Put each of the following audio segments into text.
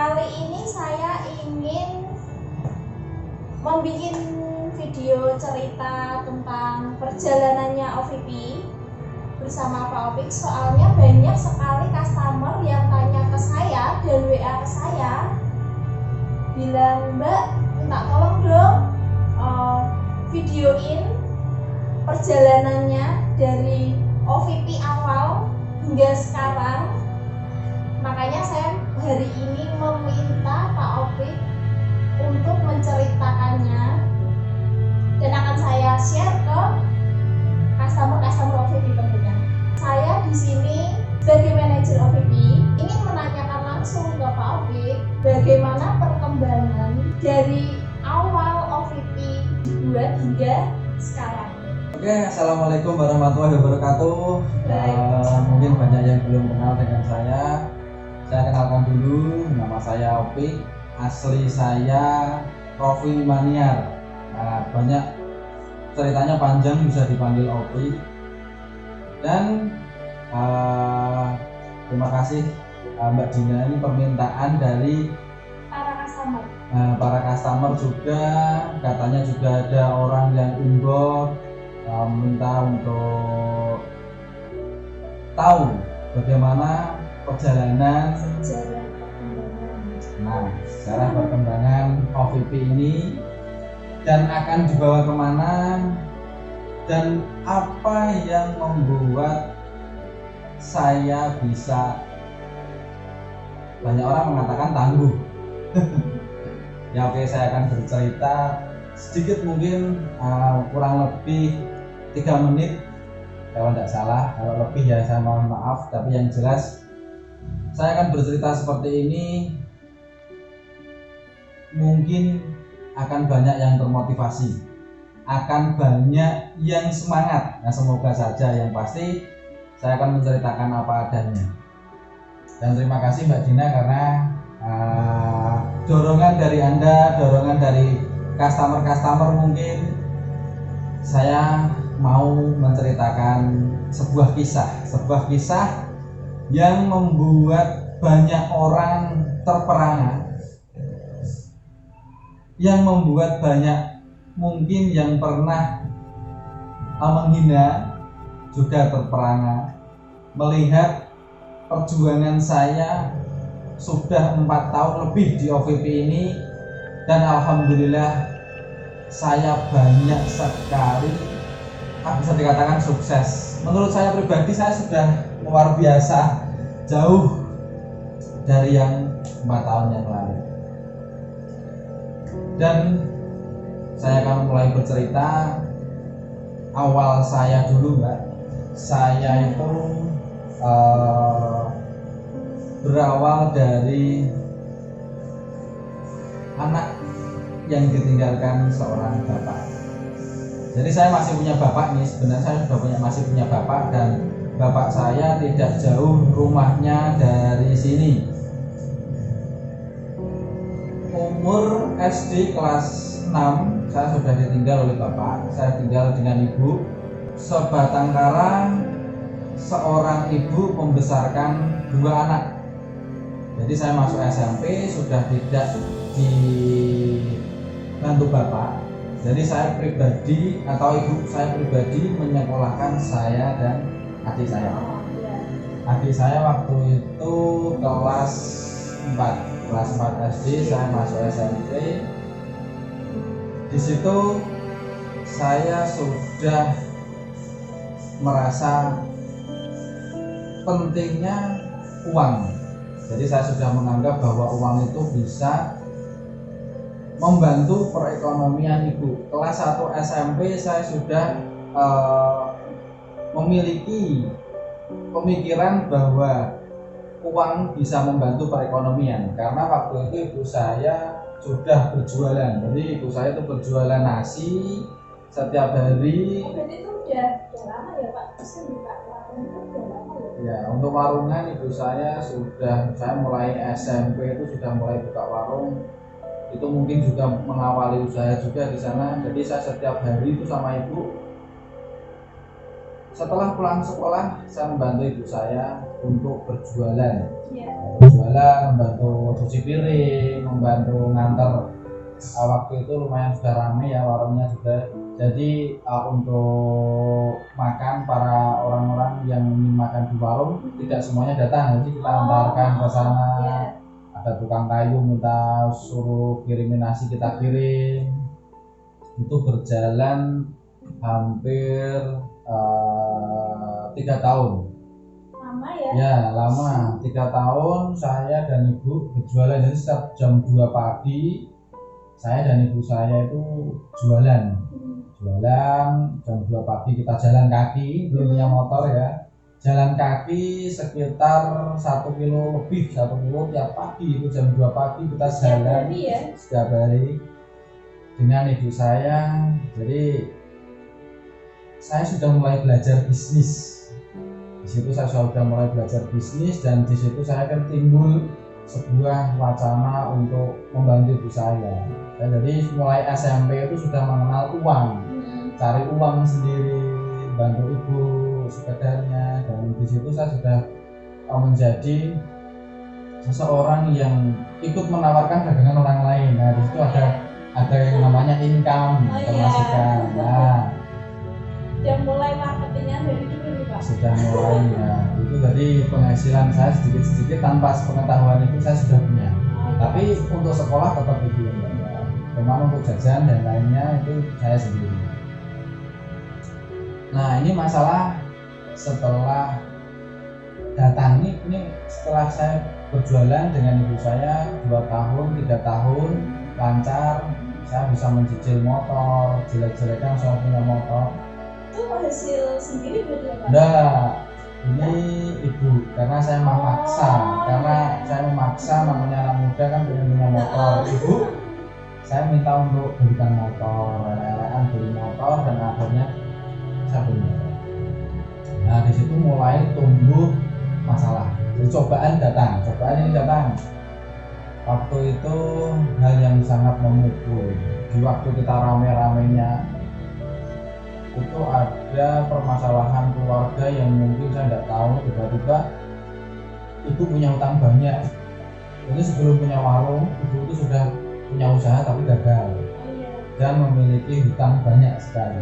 Kali ini saya ingin membuat video cerita tentang perjalanannya OVP bersama Pak Opik. Soalnya banyak sekali customer yang tanya ke saya dan WA ke saya bilang, Mbak, minta tolong dong videoin perjalanannya dari OVP awal hingga sekarang. Makanya saya hari ini meminta Pak Opik untuk menceritakannya dan akan saya share ke customer OVP tentunya. Saya di sini sebagai manajer OVP ingin menanyakan langsung ke Pak Opik bagaimana perkembangan dari awal OVP dibuat hingga sekarang. Oke, assalamualaikum warahmatullahi wabarakatuh. Mungkin banyak yang belum kenal dengan saya. Saya kenalkan dulu, nama saya Opik. Asli saya Rofi Maniar. Banyak ceritanya panjang, bisa dipanggil Opik. Dan terima kasih Mbak Dina, ini permintaan dari para customer juga. Katanya juga ada orang yang inbox minta untuk tahu bagaimana perjalanan sejarah perkembangan OVP ini dan akan dibawa kemana dan apa yang membuat saya bisa, banyak orang mengatakan tangguh. Ya oke, saya akan bercerita sedikit, mungkin kurang lebih 3 menit kalau tidak salah. Kalau lebih ya saya mohon maaf, tapi yang jelas saya akan bercerita seperti ini. Mungkin akan banyak yang termotivasi, akan banyak yang semangat. Nah, semoga saja, yang pasti saya akan menceritakan apa adanya. Dan terima kasih Mbak Dina karena dorongan dari Anda, dorongan dari customer mungkin saya mau menceritakan sebuah kisah yang membuat banyak orang terperangah, yang membuat banyak mungkin yang pernah menghina juga terperangah melihat perjuangan saya sudah 4 tahun lebih di OVP ini, dan alhamdulillah saya banyak sekali bisa dikatakan sukses. Menurut saya pribadi, saya sudah luar biasa, jauh dari yang 4 tahun yang lalu. Dan saya akan mulai bercerita awal saya dulu, Mbak. Saya itu berawal dari anak yang ditinggalkan seorang bapak. Jadi saya masih punya bapak nih, sebenarnya saya sudah masih punya bapak, dan bapak saya tidak jauh rumahnya dari sini. Umur SD kelas 6 saya sudah ditinggal oleh bapak. Saya tinggal dengan ibu. Sebatang kara seorang ibu membesarkan 2 anak. Jadi saya masuk SMP sudah tidak dibantu bapak. Jadi saya pribadi atau ibu saya pribadi menyekolahkan saya dan adik saya. Adik saya waktu itu kelas 4 SD, saya masuk SMP. Di situ saya sudah merasa pentingnya uang. Jadi saya sudah menganggap bahwa uang itu bisa membantu perekonomian ibu. Kelas 1 SMP saya sudah memiliki pemikiran bahwa uang bisa membantu perekonomian, karena waktu itu ibu saya sudah berjualan. Jadi ibu saya itu berjualan nasi setiap hari. Berarti itu udah lama ya Pak? Terus buka warung itu udah lama ya? Ya, untuk warungan ibu saya mulai SMP itu sudah mulai buka warung. Itu mungkin juga mengawali usaha juga di sana. Jadi saya setiap hari itu sama ibu. Setelah pulang sekolah, saya membantu ibu saya untuk berjualan. Berjualan, membantu cuci piring, membantu nganter. Waktu itu lumayan sudah ramai ya warungnya juga. Jadi untuk makan para orang-orang yang ingin makan di warung tidak semuanya datang, jadi kita antarkan ke sana. Ada tukang kayu minta suruh kirimin nasi, kita kirim. Itu berjalan hampir 3 tahun. Lama ya? Ya lama, 3 tahun saya dan ibu berjualan. Jadi setiap jam 2 pagi saya dan ibu saya itu jualan jam 2 pagi. Kita jalan kaki, belum punya motor ya, jalan kaki sekitar 1 kilo lebih, 1 kilo tiap pagi. Itu jam 2 pagi kita jalan setiap hari dengan ibu saya. Jadi saya sudah mulai belajar bisnis. Di situ saya sudah mulai belajar bisnis, dan di situ saya kan timbul sebuah wacana untuk membantu ibu saya. Jadi mulai SMP itu sudah mengenal uang, cari uang sendiri, bantu ibu sekedarnya, dan di situ saya sudah menjadi seseorang yang ikut menawarkan dagangan orang lain. Nah di situ ada yang namanya income, pemasukan. Nah sudah mulai marketingnya dari dulu nih Pak. Sudah mulai ya. Itu tadi penghasilan saya sedikit-sedikit tanpa pengetahuan itu saya sudah punya. Tapi untuk sekolah tetap ibu yang bayar. Cuman untuk jajan dan lainnya itu saya sendiri. Nah ini masalah setelah datang ini setelah saya berjualan dengan ibu saya 2 tahun 3 tahun lancar, saya bisa mencicil motor, jelek-jelekan saya punya motor. Itu hasil sendiri berarti ya Pak? Enggak, ini ibu, karena saya memaksa, namanya anak muda kan pengen punya motor. Ibu, saya minta untuk belikan motor, lelehan beli motor, dan akhirnya saya beli motor. Nah di situ mulai tumbuh masalah. Jadi cobaan ini datang. Waktu itu hal yang sangat memukul. Di waktu kita rame-ramenya itu ada permasalahan keluarga yang mungkin saya tidak tahu, tiba-tiba ibu punya hutang banyak. Ini sebelum punya warung, ibu itu sudah punya usaha tapi gagal dan memiliki hutang banyak sekali.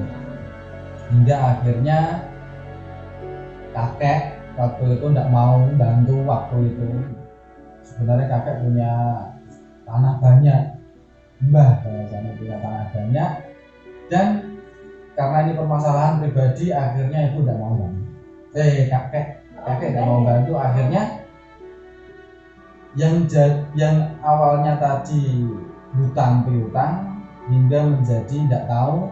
Hingga akhirnya kakek waktu itu tidak mau bantu. Waktu itu sebenarnya kakek punya tanah banyak, mbah bahasanya punya tanah banyak, dan karena ini permasalahan pribadi akhirnya ibu tidak mau bantu. Kakek tidak mau bantu. Akhirnya yang awalnya tadi hutang piutang hingga menjadi tidak tahu.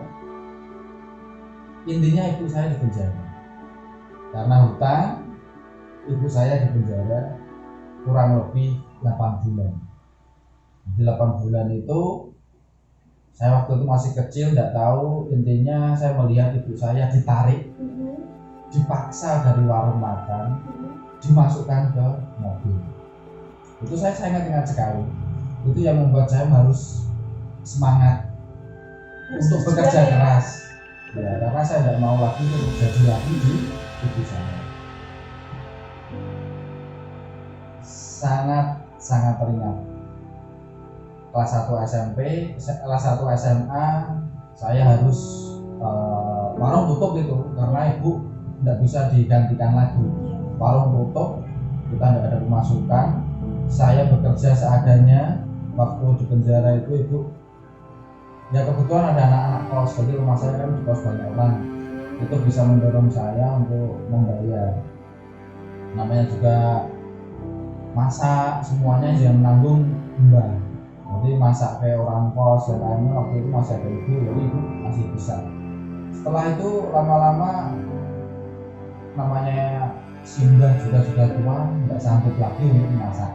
Intinya ibu saya di penjara karena hutang. Ibu saya di penjara kurang lebih 8 bulan. Di 8 bulan itu saya waktu itu masih kecil, tidak tahu. Intinya saya melihat ibu saya ditarik, dipaksa dari warung makan, dimasukkan ke mobil. Itu saya ingat sekali. Itu yang membuat saya harus semangat untuk bekerja keras. Ya, karena saya tidak mau lagi terjadi lagi di ibu saya. Sangat teringat. Kelas 1 SMP, kelas 1 SMA saya harus warung tutup itu karena ibu tidak bisa digantikan lagi. Warung tutup, kita tidak ada pemasukan. Saya bekerja seadanya. Waktu di penjara itu ibu, ya kebetulan ada anak-anak kos, jadi rumah saya kan di kos banyak orang. Itu bisa mendorong saya untuk membayar. Namanya juga masak, semuanya yang menanggung mbak. Jadi masak kayak orang kos dan lainnya waktu itu masih ada ibu, jadi ibu masih bisa. Setelah itu lama-lama namanya Simbah juga sudah tua, nggak sanggup lagi untuk masak.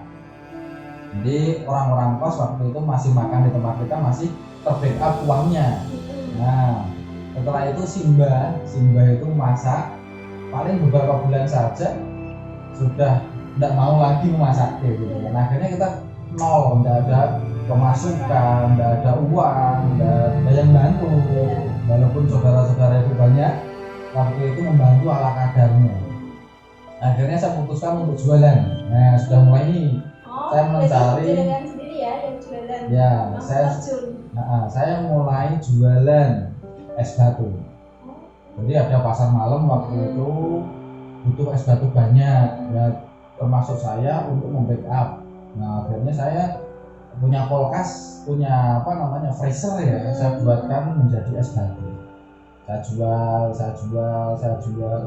Jadi orang-orang kos waktu itu masih makan di tempat kita, masih terbackup uangnya. Nah setelah itu Simbah itu masak paling beberapa bulan saja sudah tidak mau lagi memasak gitu. Dan akhirnya kita nol, tidak ada pemasukan, tidak ada uang, tidak ada yang bantu. Walaupun saudara-saudara itu banyak, waktu itu membantu ala kadarnya. Akhirnya saya putuskan untuk jualan. Nah sudah mulai ini Oh, saya berarti mencari jenengan sendiri ya yang jualan. ya Langsung terjun. saya mulai jualan es batu. Jadi ada pasar malam waktu itu butuh es batu banyak, ya termasuk saya untuk membackup. Nah akhirnya saya punya kulkas, punya freezer ya, saya buatkan menjadi es batu. Saya jual.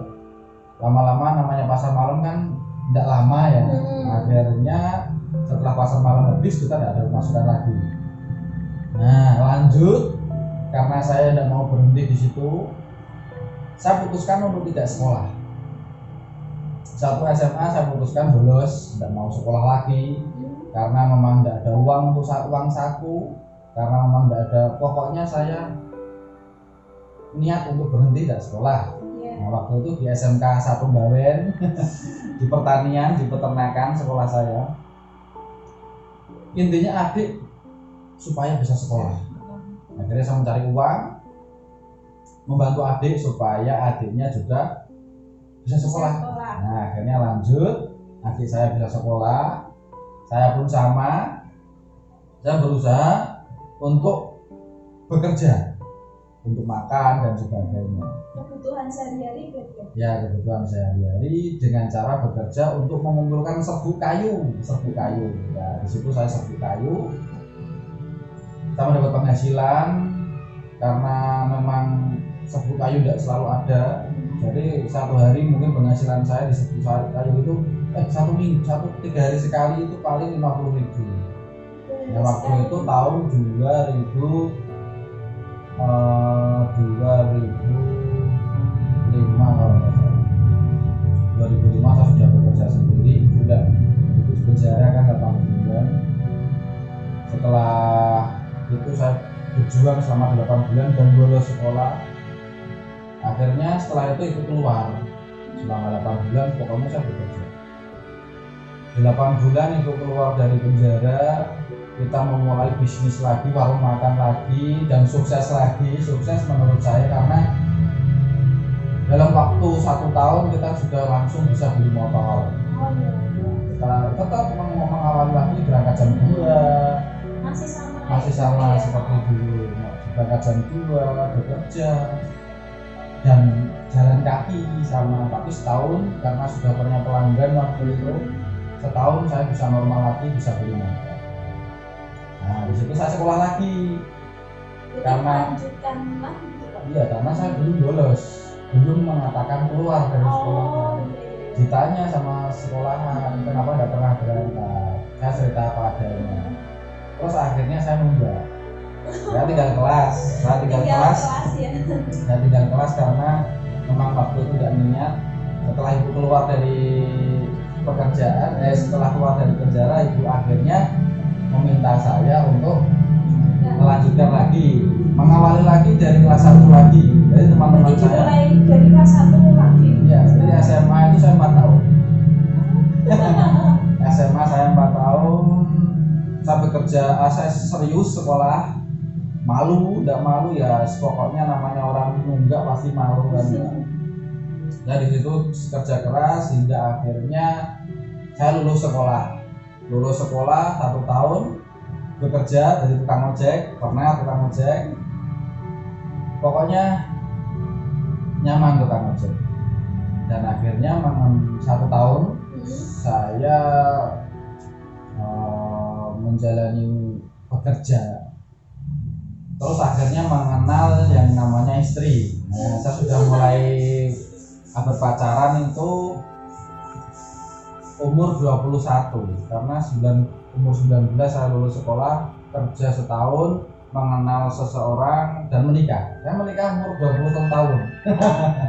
Lama-lama namanya pasar malam kan tidak lama ya. Akhirnya setelah pasar malam habis kita tidak ada pemasukan lagi. Nah lanjut, karena saya tidak mau berhenti di situ, saya putuskan untuk tidak sekolah. Satu SMA saya putuskan bolos, tidak mau sekolah lagi karena memang tidak ada uang untuk uang saku, karena memang tidak ada, pokoknya saya niat untuk berhenti tidak sekolah. Nah, waktu itu di SMK 1 Bawen di pertanian, di peternakan sekolah saya. Intinya adik supaya bisa sekolah. Akhirnya saya mencari uang, membantu adik supaya adiknya juga bisa sekolah. Nah akhirnya lanjut, adik saya bisa sekolah, saya pun sama. Saya berusaha untuk bekerja, untuk makan dan sebagainya. Kebutuhan sehari-hari gitu. Ya kebutuhan sehari-hari dengan cara bekerja untuk mengumpulkan serbuk kayu. Nah di situ saya serbuk kayu, saya mendapat penghasilan karena memang serbuk kayu tidak selalu ada. Jadi satu hari mungkin penghasilan saya di serbuk kayu itu 3 hari sekali itu paling 50.000. Nah waktu itu tahun 2005 kalau nggak salah. 2005 saya sudah bekerja sendiri, sudah ikut penjara kan 8 bulan. Setelah itu saya berjuang selama 8 bulan dan bolos sekolah. Akhirnya setelah itu ikut keluar selama 8 bulan, pokoknya saya bekerja. 8 bulan itu keluar dari penjara, kita memulai bisnis lagi, warung makan lagi, dan sukses lagi. Sukses menurut saya karena dalam waktu 1 tahun kita sudah langsung bisa beli motor. Kita tetap mengawali lagi berangkat jam 2, masih sama seperti dulu, berangkat jam 2 bekerja dan jalan kaki sama. Tapi setahun karena sudah punya pelanggan waktu itu, setahun saya bisa normal lagi, bisa beli motor. Nah di situ saya sekolah lagi. Karena saya belum bolos, belum mengatakan keluar dari sekolahan. Ditanya sama sekolahan kenapa tidak pernah berangkat, saya cerita apa adanya. Terus akhirnya saya nunda. Saya tinggal kelas karena memang waktu itu tidak niat. Setelah ibu keluar dari pekerjaan, setelah keluar dari penjara, ibu akhirnya meminta saya untuk melanjutkan lagi, mengawali lagi dari kelas 1 lagi. Jadi teman-teman saya mulai dari kelas 1 lagi. Ya, jadi SMA itu saya 4 tahun. SMA saya 4 tahun. Saya bekerja, saya serius sekolah. Malu, tidak malu ya, pokoknya namanya orang nunggak pasti malu kan ya. Ya di situ kerja keras hingga akhirnya saya lulus sekolah 1 tahun, bekerja dari tukang ojek, pokoknya nyaman tukang ojek. Dan akhirnya 1 tahun saya menjalani bekerja. Terus akhirnya mengenal yang namanya istri. Nah, saya sudah mulai berpacaran itu umur 21, karena umur 19 saya lulus sekolah, kerja setahun, mengenal seseorang dan menikah. Saya menikah umur 20 tahun.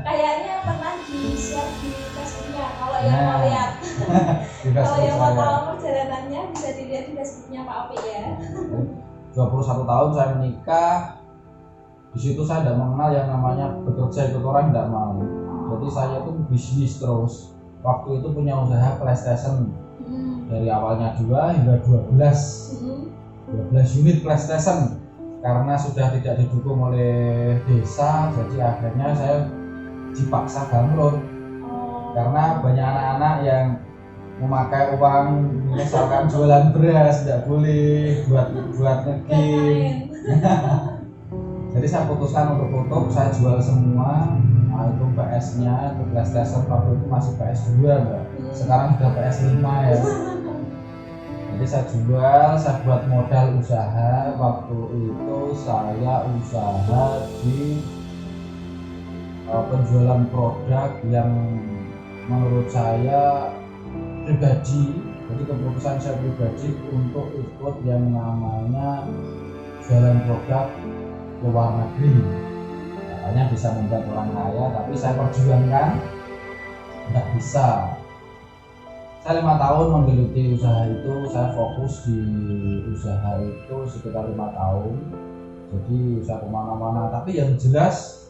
Kayaknya pernah di-share di Facebooknya. Kalau yang mau lihat, kalau yang mau tahu perjalanannya bisa dilihat di Facebooknya Pak Opi ya. 21 tahun saya menikah. Di situ saya tidak mengenal yang namanya bekerja ikut orang, tidak mau. Jadi saya tuh bisnis terus. Waktu itu punya usaha PlayStation. Dari awalnya 2 hingga 12 unit PlayStation. Karena sudah tidak didukung oleh desa, jadi akhirnya saya dipaksa bangkrut. Karena banyak anak-anak yang memakai uang misalkan jualan beras tidak boleh buat ngegame. Jadi saya putuskan untuk tutup, saya jual semua. Nah, itu PS-nya, itu PlayStation waktu itu masih PS2 Mbak. Sekarang sudah PS5 ya. Jadi saya jual, saya buat modal usaha. Waktu itu saya usaha di penjualan produk yang menurut saya pribadi. Jadi keputusan saya pribadi untuk ikut yang namanya jualan produk luar negeri. Katanya bisa membuat orang kaya, tapi saya perjuangkan tidak bisa. Saya 5 tahun menggeluti usaha itu, saya fokus di usaha itu sekitar 5 tahun. Jadi saya kemana-mana, tapi yang jelas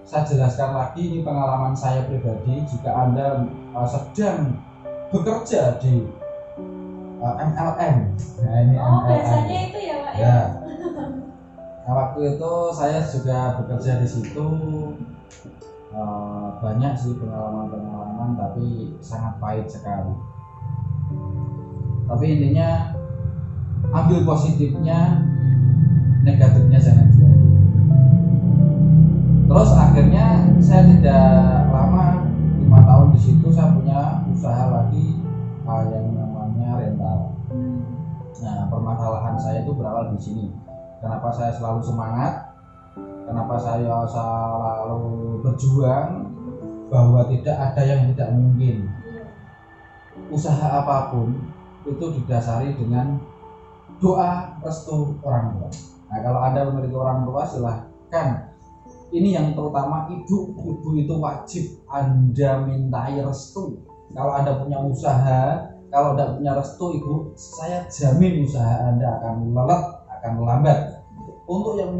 saya jelaskan lagi, ini pengalaman saya pribadi. Jika Anda sedang bekerja di MLM, nah ini MLM. Biasanya itu ya Pak Ya. Nah, waktu itu saya juga bekerja di situ. Banyak sih pengalaman-pengalaman, tapi sangat pahit sekali. Tapi intinya ambil positifnya, negatifnya jangan diambil. Terus akhirnya saya tidak lama, 5 tahun di situ saya punya usaha lagi yang namanya rental. Nah, permasalahan saya itu berawal di sini. Kenapa saya selalu semangat? Kenapa saya selalu berjuang? Bahwa tidak ada yang tidak mungkin. Usaha apapun itu didasari dengan doa restu orang tua. Nah, kalau Anda memiliki orang tua, silahkan. Ini yang terutama ibu itu wajib Anda mintai restu. Kalau Anda punya usaha, kalau tidak punya restu ibu, saya jamin usaha Anda akan lelet, akan melambat. Untuk yang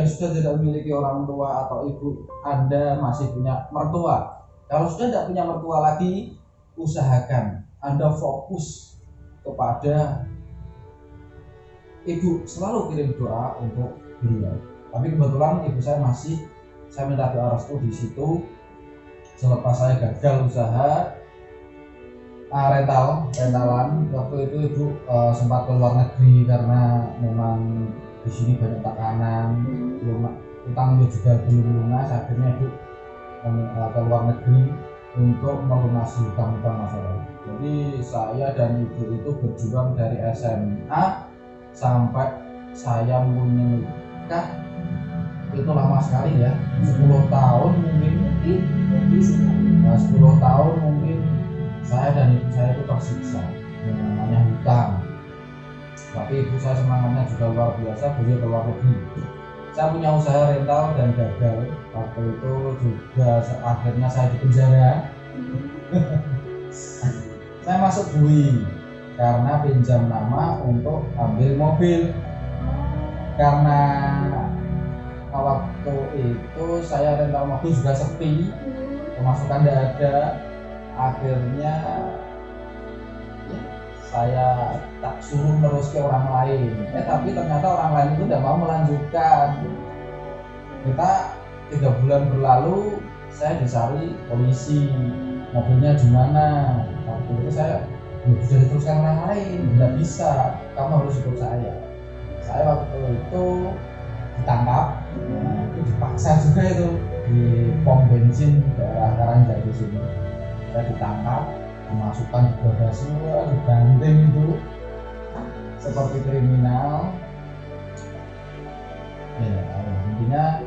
sudah tidak memiliki orang tua atau ibu, Anda masih punya mertua. Kalau sudah tidak punya mertua lagi, usahakan Anda fokus kepada ibu, selalu kirim doa untuk beliau. Tapi kebetulan ibu saya minta doa restu di situ. Selepas saya gagal usaha rentalan, waktu itu ibu sempat ke luar negeri karena memang di sini banyak tekanan, utang juga belum lunas. Akhirnya ibu ke luar negeri untuk melunasi hutang-hutang masyarakat. Jadi saya dan ibu itu berjuang dari SMA sampai saya menikah. Itu lama sekali ya, 10 tahun mungkin. Nah, 10 tahun mungkin saya dan ibu saya itu tersiksa yang namanya hutang. Tapi ibu saya semangatnya juga luar biasa, beliau ke luar negeri. Saya punya usaha rental dan gagal. Waktu itu juga akhirnya saya di penjara. Saya masuk bui karena pinjam nama untuk ambil mobil. Karena waktu itu saya rental mobil juga sepi, pemasukan tidak ada. Akhirnya saya tak suruh terus ke orang lain, tapi ternyata orang lain itu tidak mau melanjutkan. Kita 3 bulan berlalu, saya dicari polisi, mobilnya di mana. Waktu itu saya belum bisa diteruskan orang lain, tidak bisa, kamu harus ikut saya. Saya waktu itu ditangkap, itu dipaksa juga itu di pom bensin daerah Karangjati sini. Saya ditangkap, dimasukkan di bagasi, dibanting itu seperti kriminal. Ya, intinya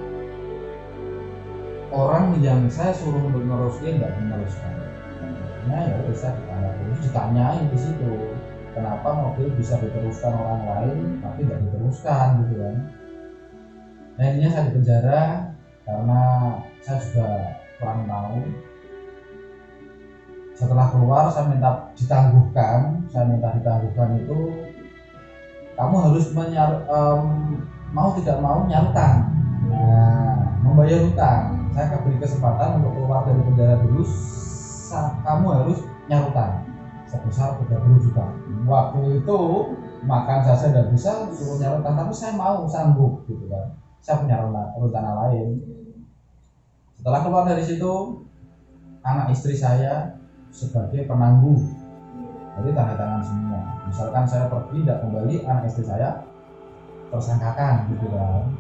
orang yang saya suruh untuk meneruskan nggak meneruskan. Nah, ya bisa ditanyain di situ, kenapa mobil bisa diteruskan orang lain tapi nggak diteruskan gitu kan. Nah, intinya saya di penjara karena saya juga kurang tahu. Setelah keluar saya minta ditangguhkan itu kamu harus mau tidak mau nyarutang, membayar hutang. Saya beri kesempatan untuk keluar dari penjara dulu, kamu harus nyarutang sebesar 30 juta. Waktu itu makan saja tidak bisa, suruh nyarutang, tapi saya mau, sanggup gitu kan. Saya punya rencana lain. Setelah keluar dari situ, anak istri saya sebagai penangguh Jadi tanda tangan semua. Misalkan saya pergi tidak kembali, anak istri saya tersangkakan gitu kan.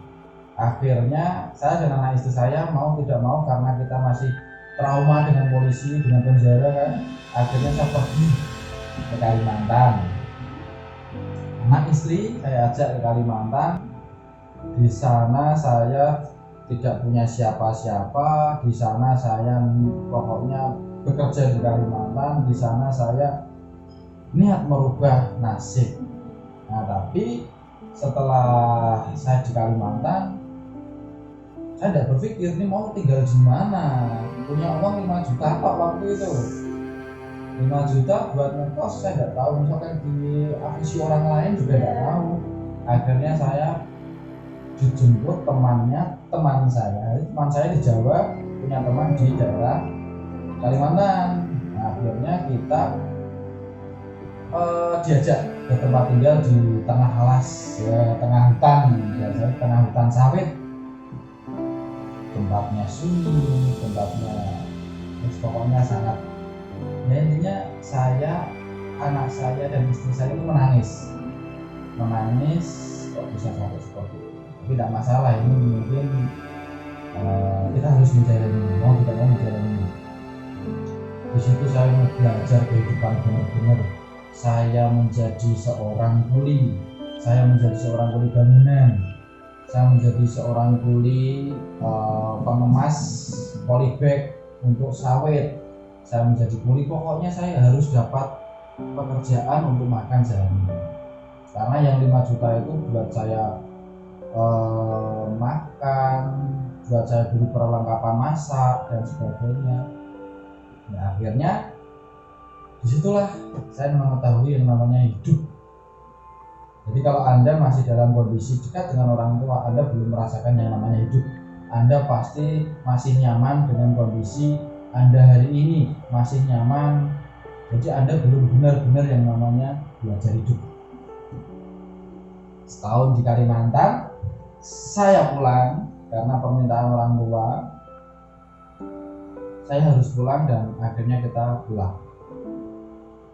Akhirnya saya dan anak istri saya mau tidak mau, karena kita masih trauma dengan polisi, dengan penjara kan, akhirnya saya pergi ke Kalimantan. Anak istri saya ajak ke Kalimantan. Di sana saya tidak punya siapa-siapa. Di sana saya pokoknya bekerja di Kalimantan. Di sana saya niat merubah nasib. Nah, tapi setelah saya di Kalimantan, saya tidak berpikir ini mau tinggal di mana. Punya uang 5 juta pak waktu itu. 5 juta buat ngekos saya tidak tahu. Misalkan di afisi orang lain juga tidak tahu. Akhirnya saya dijemput teman saya di Jawa, punya teman di daerah Kalimantan. Nah, akhirnya kita diajak ke tempat tinggal di tengah alas, ya, tengah hutan, biasanya tengah hutan sawit. Tempatnya sunyi, tempatnya pokoknya sangat, ya intinya anak saya dan istri saya itu menangis kok bisa sampai seperti itu. Tapi tidak masalah, ini mungkin kita harus menjalani, mau tidak mau menjalani. Di situ saya belajar kehidupan benar-benar. Saya menjadi seorang kuli, saya menjadi seorang kuli bangunan, saya menjadi seorang kuli pengemas polybag untuk sawit, saya menjadi kuli. Pokoknya saya harus dapat pekerjaan untuk makan sehari. Karena yang 5 juta itu buat saya makan, buat saya beli perlengkapan masak dan sebagainya. Nah, akhirnya disitulah saya mengetahui yang namanya hidup. Jadi kalau Anda masih dalam kondisi dekat dengan orang tua, Anda belum merasakan yang namanya hidup. Anda pasti masih nyaman dengan kondisi Anda hari ini, masih nyaman. Jadi Anda belum benar-benar yang namanya belajar hidup. Setahun di Kalimantan, saya pulang karena permintaan orang tua. Saya harus pulang dan akhirnya kita pulang.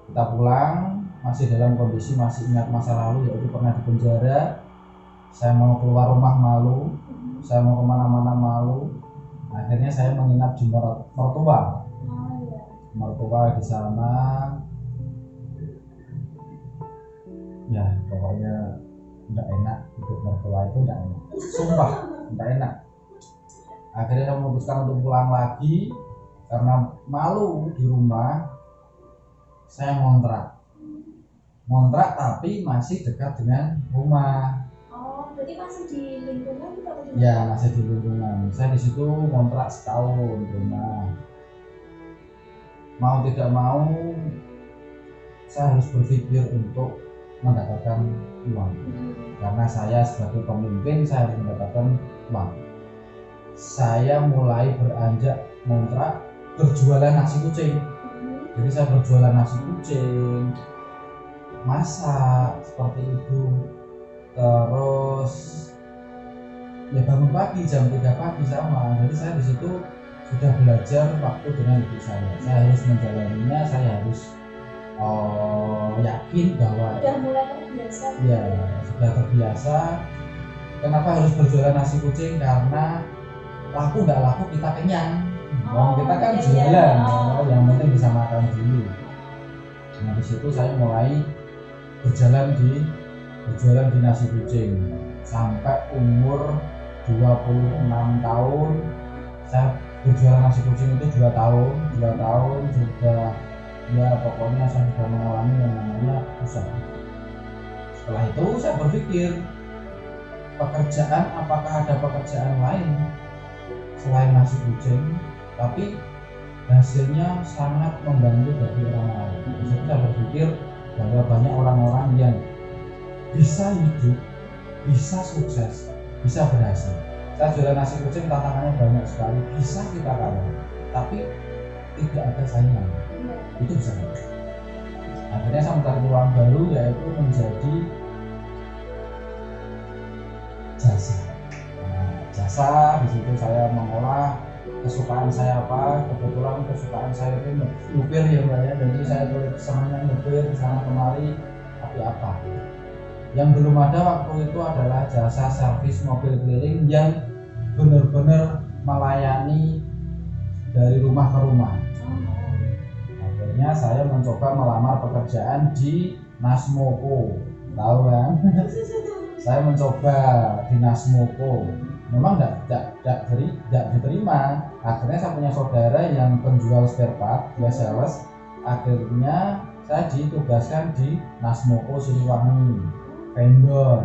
Kita pulang masih dalam kondisi masih ingat masa lalu, yaitu pernah di penjara. Saya mau keluar rumah malu, saya mau kemana-mana malu. Akhirnya saya menginap di mertua. Mertua di sana, ya pokoknya tidak enak. Hidup mertua itu tidak enak, sumpah tidak enak. Akhirnya saya memutuskan untuk pulang lagi karena malu di rumah. Saya ngontrak tapi masih dekat dengan rumah. Oh, berarti masih di lingkungan atau di? Ya, masih di lingkungan. Saya di situ ngontrak setahun rumah. Mau tidak mau, saya harus berpikir untuk mendapatkan uang. Karena saya sebagai pemimpin, saya harus mendapatkan uang. Saya mulai beranjak ngontrak berjualan nasi kucing. Jadi saya berjualan nasi kucing, masak seperti itu. Terus ya bangun pagi jam 3 pagi sama. Jadi saya di situ sudah belajar waktu dengan ibu saya. Saya harus menjalaninya, saya harus yakin bahwa sudah mulai terbiasa. Ya, sudah terbiasa. Kenapa harus berjualan nasi kucing? Karena laku nggak laku kita kenyang. Kita kan jualan, yang penting bisa makan dulu. Nah, di situ saya mulai berjualan di nasi kucing sampai umur 26 tahun. Saya berjualan nasi kucing itu 2 tahun sudah, ya pokoknya saya sudah mengalami yang namanya usaha. Setelah itu saya berpikir, apakah ada pekerjaan lain selain nasi kucing, tapi hasilnya sangat membantu bagi orang lain. Jadi saya berpikir bahwa banyak orang-orang yang bisa hidup, bisa sukses, bisa berhasil. Saya jualan nasi kucing, tantangannya banyak sekali, bisa kita kalah, tapi tidak ada saingan. Itu bisa. Akhirnya saya mencari peluang baru, yaitu menjadi jasa. Nah, jasa di situ saya mengolah kesukaan saya apa. Kebetulan kesukaan saya itu nyupir ya Mbak ya, jadi saya senangnya nyupir sana kemari. Tapi apa yang belum ada waktu itu adalah jasa servis mobil keliling yang benar-benar melayani dari rumah ke rumah. Akhirnya saya mencoba melamar pekerjaan di Nasmoko, tahu kan? Saya mencoba di Nasmoko, memang tidak diterima. Akhirnya saya punya saudara yang penjual spare part, dia sales. Akhirnya saya ditugaskan di Nasmoko Siliwangi, vendor.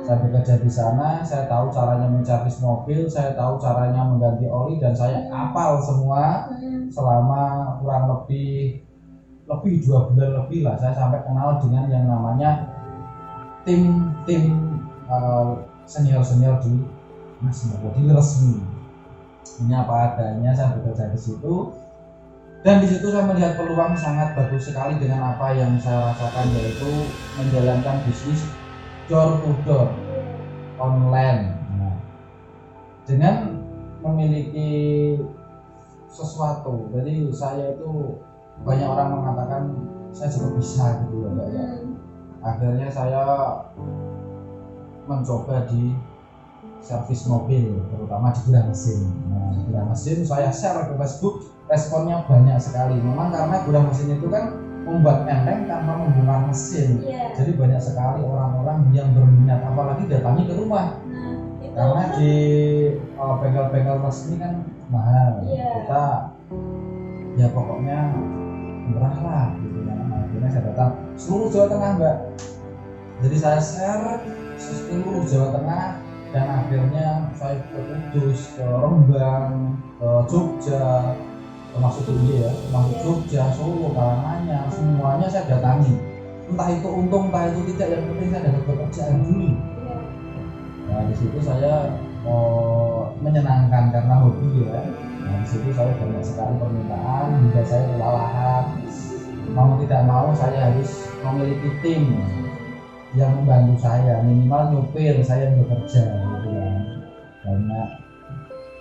Saya bekerja di sana, saya tahu caranya menservis mobil, saya tahu caranya mengganti oli, dan saya hafal semua selama kurang lebih 2 bulan lebih lah. Saya sampai kenal dengan yang namanya tim senior di Nasmoko, dealer resmi. Ini apa adanya, saya bekerja di situ. Dan di situ saya melihat peluang sangat bagus sekali dengan apa yang saya rasakan, yaitu menjalankan bisnis door to door online. Nah, dengan memiliki sesuatu, jadi saya itu banyak orang mengatakan saya juga bisa gitu loh Mbak ya. Akhirnya saya mencoba di servis mobil, terutama di gudang mesin. Nah, di gudang mesin saya share ke Facebook, responnya banyak sekali. Memang karena gudang mesin itu kan membuat enteng tanpa membongkar mesin. Jadi banyak sekali orang-orang yang berminat, apalagi datangnya ke rumah. Karena di bengkel-bengkel resmi kan mahal. Kita ya pokoknya murah lah gitu ya. Akhirnya saya datang seluruh Jawa Tengah Mbak. Jadi saya share seluruh Jawa Tengah, dan akhirnya saya ke Kudus, ke Rembang, ke Jogja, termasuk Jogja ya, termasuk Jogja, Solo, Karanganyar, semuanya saya datangi. Entah itu untung, entah itu tidak, yang penting saya dapat pekerjaan dulu. Nah di situ saya menyenangkan karena hobi ya. Nah di situ saya banyak sekali permintaan hingga saya kewalahan. Mau tidak mau saya harus memiliki tim yang membantu saya, minimal nyupir saya yang bekerja gitu ya. Banyak.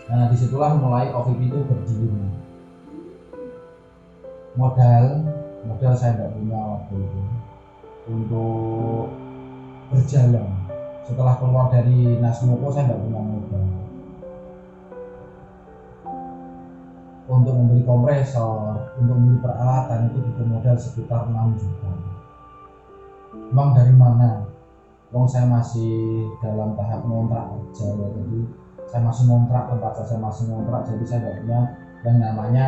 Nah disitulah mulai OVP itu berdiri. Modal saya tidak punya waktu itu untuk berjalan. Setelah keluar dari Nasmoko saya tidak punya modal untuk membeli kompresor, untuk membeli peralatan. Itu butuh modal sekitar 6 juta. Uang dari mana? Uang saya masih dalam tahap ngontrak aja ya. Jadi saya masih ngontrak, tempat saya masih ngontrak, jadi saya tidak punya yang namanya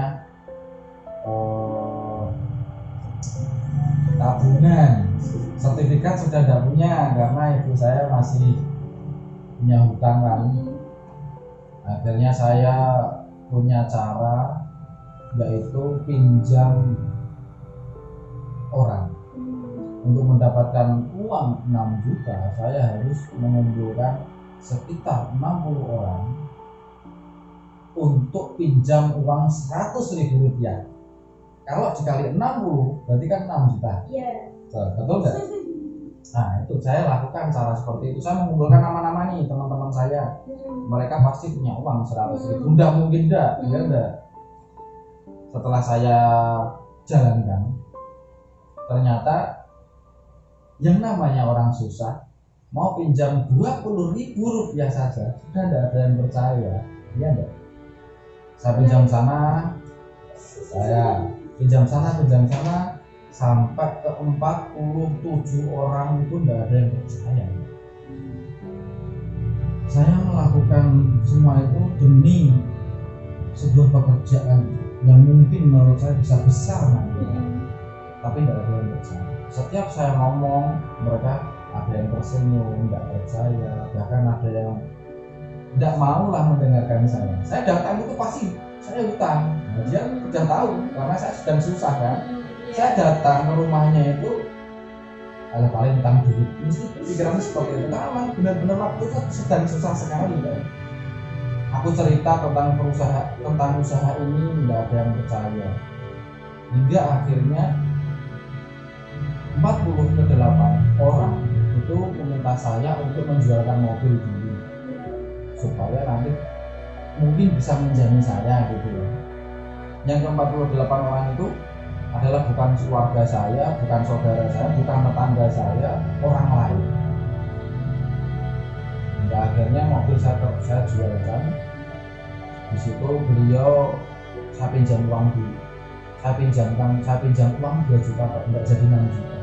tabungan. Sertifikat sudah tidak punya karena ibu saya masih punya hutang kan. Akhirnya saya punya cara, yaitu pinjam orang. Untuk mendapatkan uang 6 juta saya harus mengumpulkan sekitar 60 orang untuk pinjam uang 100.000 rupiah. Kalau dikali 60 berarti kan 6 juta. Iya. Betul nggak? Nah itu saya lakukan cara seperti itu. Saya mengumpulkan nama-nama nih teman-teman saya. Mereka pasti punya uang 100.000. Enggak mungkin enggak. Setelah saya jalankan, ternyata yang namanya orang susah mau pinjam 20.000 rupiah saja sudah tidak ada yang percaya. Iya enggak? Saya pinjam sana, saya pinjam sana, sampai ke 47 orang itu tidak ada yang percaya. Saya melakukan semua itu demi sebuah pekerjaan yang mungkin menurut saya bisa besar nanti, tapi tidak ada yang percaya. Setiap saya ngomong, mereka ada yang tersenyum, tidak percaya, bahkan ada yang tidak mau lah mendengarkan saya. Saya datang itu pasti saya utang. Nah, dia sudah tahu karena saya sedang susah kan. Saya datang ke rumahnya itu paling utang duit. Mesti pikirannya seperti itu. Karena benar-benar waktu itu sedang susah sekali kan. Aku cerita tentang usaha ini, tidak ada yang percaya. Hingga akhirnya 48 orang itu meminta saya untuk menjualkan mobil dulu supaya nanti mungkin bisa menjamin saya gitu ya. Yang ke-48 orang itu adalah bukan keluarga saya, bukan saudara saya, bukan tetangga saya, orang lain. Hingga akhirnya mobil saya jualkan. Di situ beliau saya pinjam uang dulu. Saya pinjam uang 2 juta, Pak, enggak jadi 6 juta.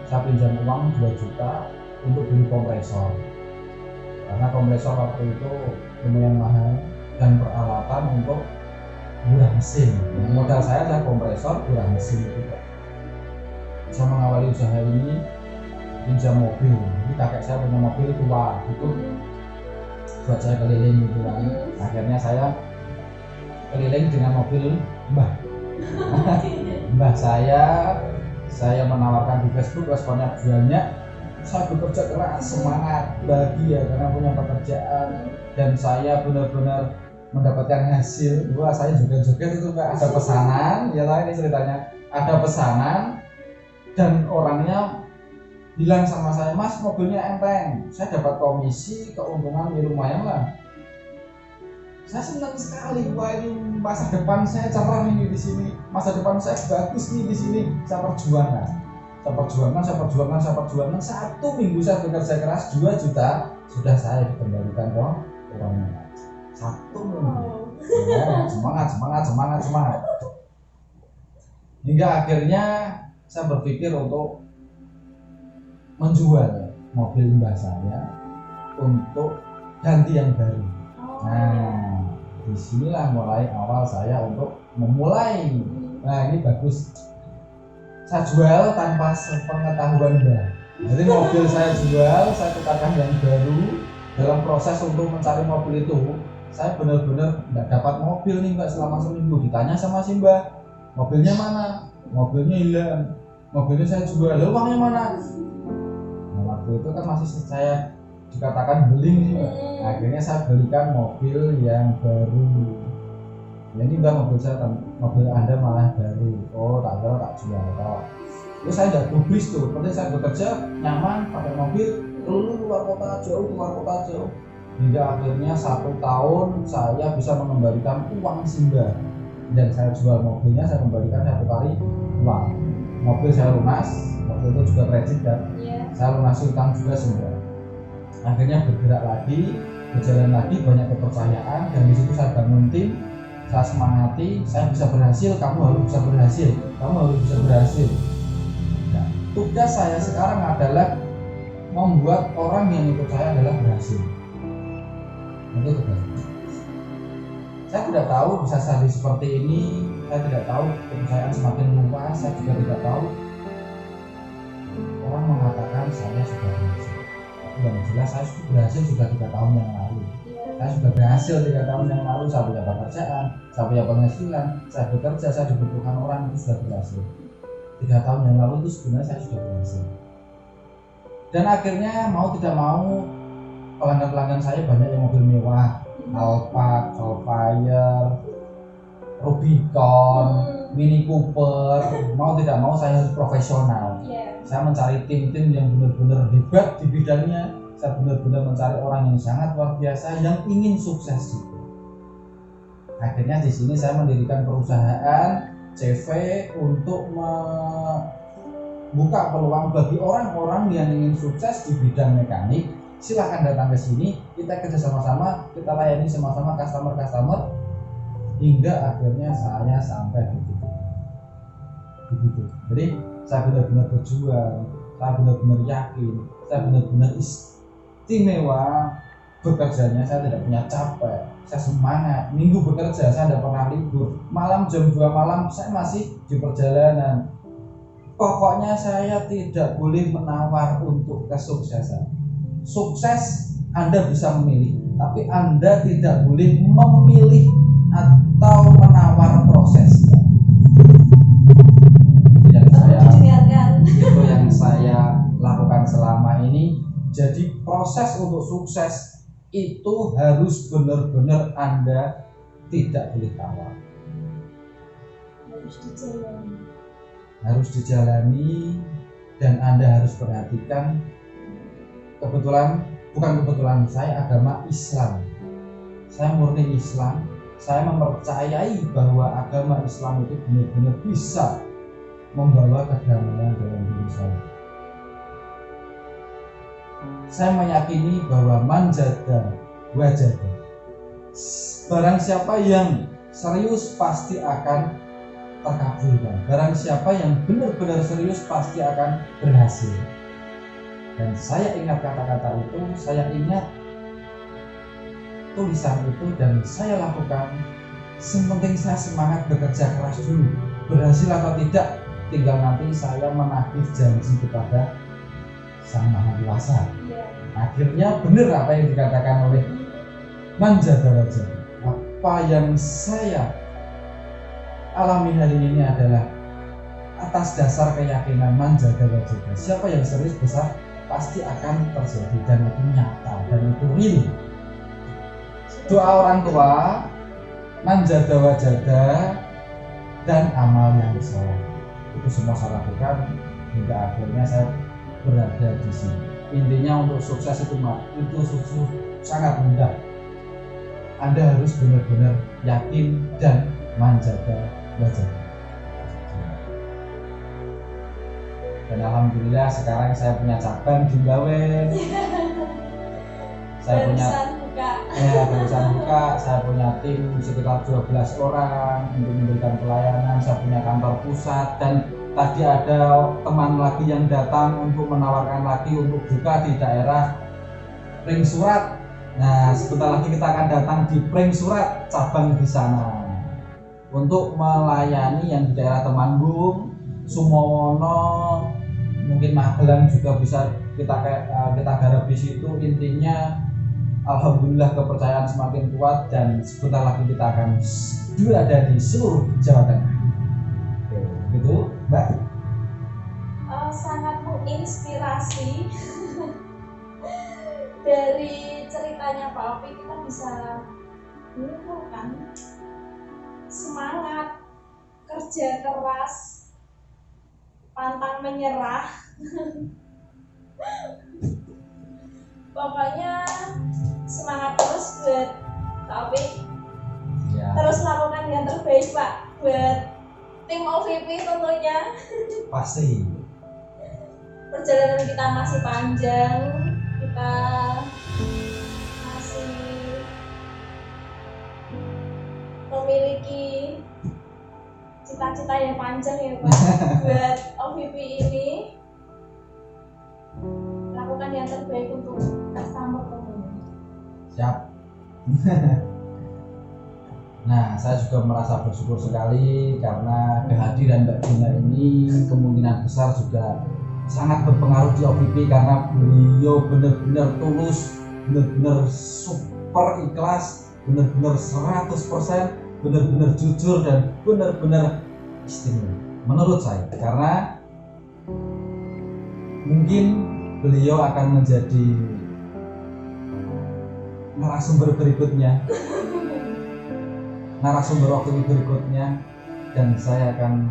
Saya pinjam uang 2 juta untuk beli kompresor. Karena kompresor waktu itu lumayan mahal dan peralatan untuk murah mesin. Modal saya kompresor, murah mesin itu, Pak. Saya mengawali usaha ini pinjam mobil. Ini kakek saya punya mobil tua, itu buat saya keliling gitu kan. Akhirnya saya keliling dengan mobil mbah saya menawarkan di Facebook, responnya banyak. Saya bekerja keras, semangat, bahagia karena punya pekerjaan, dan saya benar-benar mendapatkan hasil. Wah, saya joget-joget itu, Pak. Ada pesanan, ya lah ini ceritanya. Ada pesanan dan orangnya bilang sama saya, "Mas, mobilnya enteng." Saya dapat komisi, keuntungan ya lumayan lah. Saya senang sekali. Wah, ini masa depan saya cerah ini di sini. Masa depan saya bagus nih di sini. Saya perjuangkan. 1 minggu saya bekerja keras, 2 juta sudah saya dikembalikan ke orangnya. 1 minggu. Ya, semangat. Hingga akhirnya saya berpikir untuk menjual mobil mbah saya untuk ganti yang baru. Nah, disinilah mulai awal saya untuk memulai. Nah, ini bagus. Saya jual tanpa sepengetahuan mbah. Jadi mobil saya jual, saya tukarkan yang baru. Dalam proses untuk mencari mobil itu, saya benar-benar nggak dapat mobil nih, Mbak, selama seminggu. Ditanya sama si mbah, mobilnya mana? Mobilnya hilang. Mobilnya saya jual, lalu uangnya mana? Nah, waktu itu kan masih saya dikatakan beling sih, Mbak. Akhirnya saya belikan mobil yang baru. Ya, ini Mbak, mobil Anda malah baru. Oh, tak jual. Terus saya nggak gubris tuh, penting saya bekerja nyaman pakai mobil, keluar kota jauh. Hingga akhirnya 1 tahun saya bisa mengembalikan uang Mbah. Dan saya jual mobilnya, saya kembalikan 1 kali uang. Mobil saya lunas, waktu itu juga kredit kan. Saya lunasi utang juga Mbah. Akhirnya bergerak lagi, berjalan lagi, banyak kepercayaan, dan di situ saya bangun tim. Saya semangati, saya bisa berhasil, kamu harus bisa berhasil. Nah, tugas saya sekarang adalah membuat orang yang ikut saya adalah berhasil. Itu tugas. Saya tidak tahu bisa jadi seperti ini, saya tidak tahu kepercayaan semakin luas, saya juga tidak tahu orang mengatakan saya sudah berhasil. Tapi yang jelas saya sudah berhasil sudah 3 tahun yang lalu. Saya sudah berhasil 3 tahun yang lalu, saya punya pekerjaan, saya punya penghasilan, saya bekerja, saya dibutuhkan orang, itu sudah berhasil. 3 tahun yang lalu itu sebenarnya saya sudah berhasil. Dan akhirnya mau tidak mau pelanggan saya banyak yang mobil mewah, Alphard, Velfire, Rubicon, Mini Cooper. Mau tidak mau saya harus profesional. Saya mencari tim-tim yang benar-benar hebat di bidangnya. Saya benar-benar mencari orang yang sangat luar biasa yang ingin sukses juga. Akhirnya di sini saya mendirikan perusahaan CV untuk membuka peluang bagi orang-orang yang ingin sukses di bidang mekanik. Silahkan datang ke sini, kita kerja sama-sama, kita layani sama-sama customer hingga akhirnya saya sampai di titik begitu. Jadi saya benar-benar berjuang, saya benar-benar yakin, saya benar-benar istimewa bekerjanya. Saya tidak punya capek, saya semangat. Minggu bekerja, saya tidak pernah libur. Malam jam 2 malam saya masih di perjalanan. Pokoknya saya tidak boleh menawar untuk kesuksesan. Sukses Anda bisa memilih, tapi Anda tidak boleh memilih atau menawar prosesnya. Itu yang saya lakukan selama ini. Jadi proses untuk sukses itu harus benar-benar Anda tidak boleh tawar. Harus dijalani dan Anda harus perhatikan. Bukan kebetulan saya agama Islam. saya murni Islam. Saya mempercayai bahwa agama Islam itu benar-benar bisa membawa kedamaian dalam diri saya. Saya meyakini bahwa man jada wajada. Barang siapa yang serius pasti akan terkabulkan. Barang siapa yang benar-benar serius pasti akan berhasil. Dan saya ingat kata-kata itu, saya ingat tulisan itu, dan saya lakukan. Sementing saya semangat bekerja keras dulu. Berhasil atau tidak, tinggal nanti saya menagih janji kepada Sang Maha Kuasa. Akhirnya benar apa yang dikatakan oleh man jada wajada. Apa yang saya alami hari ini adalah atas dasar keyakinan man jada wajada. Siapa yang serius besar pasti akan terjadi, dan itu nyata dan itu real. Doa orang tua, man jada wajada, dan amal yang soleh, itu semua saya lakukan hingga akhirnya saya berada di sini. Intinya untuk sukses itu sangat mudah. Anda harus benar-benar yakin dan man jada wajada. Dan alhamdulillah sekarang saya punya cabang di Bawen. Saya punya barusan buka, saya punya tim sekitar 12 orang untuk memberikan pelayanan. Saya punya kantor pusat, dan tadi ada teman lagi yang datang untuk menawarkan lagi untuk buka di daerah Pring Surat. Nah, sebentar lagi kita akan datang di Pring Surat, cabang di sana, untuk melayani yang di daerah Temanggung, Sumowono, mungkin Magelang juga bisa kita garap di situ. Intinya alhamdulillah kepercayaan semakin kuat, dan sebentar lagi kita akan berada di seluruh Jawa Tengah. Gitu, Mbak. Sangat menginspirasi. Dari ceritanya Pak Opi kita bisa mengumpulkan semangat, kerja keras, pantang menyerah. Pokoknya semangat terus buat Pak Opi. Ya. Terus lakukan yang terbaik Pak buat tim OVP tentunya. Pasti. Perjalanan kita masih panjang, kita masih memiliki cita-cita yang panjang ya Pak buat OVP ini. Lakukan yang terbaik untuk customer tentunya. Siap. Nah, saya juga merasa bersyukur sekali karena kehadiran Mbak Dina ini kemungkinan besar juga sangat berpengaruh di OVP, karena beliau benar-benar tulus, benar-benar super ikhlas, benar-benar 100%, benar-benar jujur, dan benar-benar istimewa menurut saya. Karena mungkin beliau akan menjadi narasumber berikutnya, narasumber waktu berikutnya, dan saya akan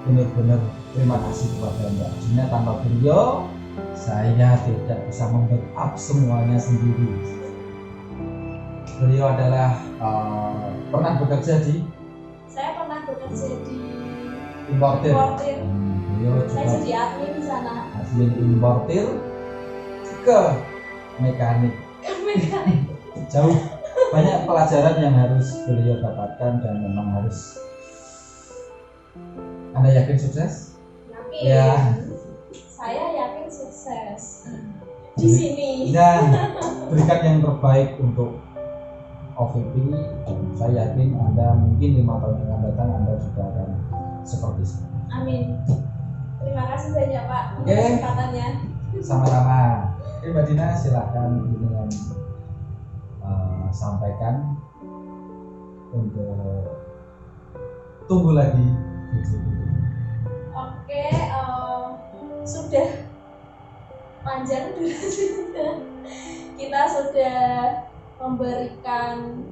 benar-benar terima kasih kepada Mbak Dina. Tanpa beliau saya tidak bisa membackup semuanya sendiri. Beliau adalah pernah bekerja di, Saya pernah bekerja di importir. Beliau Saya juga jadi admin di sana. admin importir ke mekanik. Jauh banyak pelajaran yang harus beliau dapatkan, dan memang harus. Anda yakin sukses? Yakin. Ya. Saya yakin sukses di sini. Dan berikan yang terbaik untuk OVP. Saya yakin Anda mungkin 5 tahun yang akan datang Anda juga akan seperti saya. Amin. Terima kasih banyak Pak untuk Oke. kesempatannya. Sama-sama. Oke, Mbak Dina, silahkan dengan sampaikan untuk tunggu lagi. Oke, sudah panjang durasinya. Kita sudah memberikan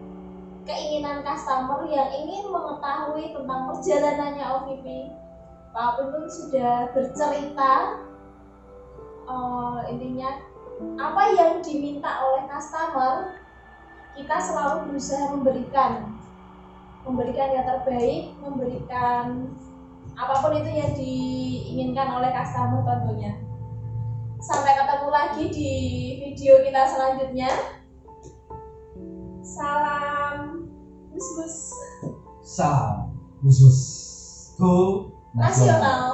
keinginan customer yang ingin mengetahui tentang perjalanannya OVP. Pak Opi pun sudah bercerita intinya apa yang diminta oleh customer kita selalu berusaha memberikan yang terbaik, memberikan apapun itu yang diinginkan oleh customer tentunya. Sampai ketemu lagi di video kita selanjutnya. Salam Gus. Salam khusus go Nasional.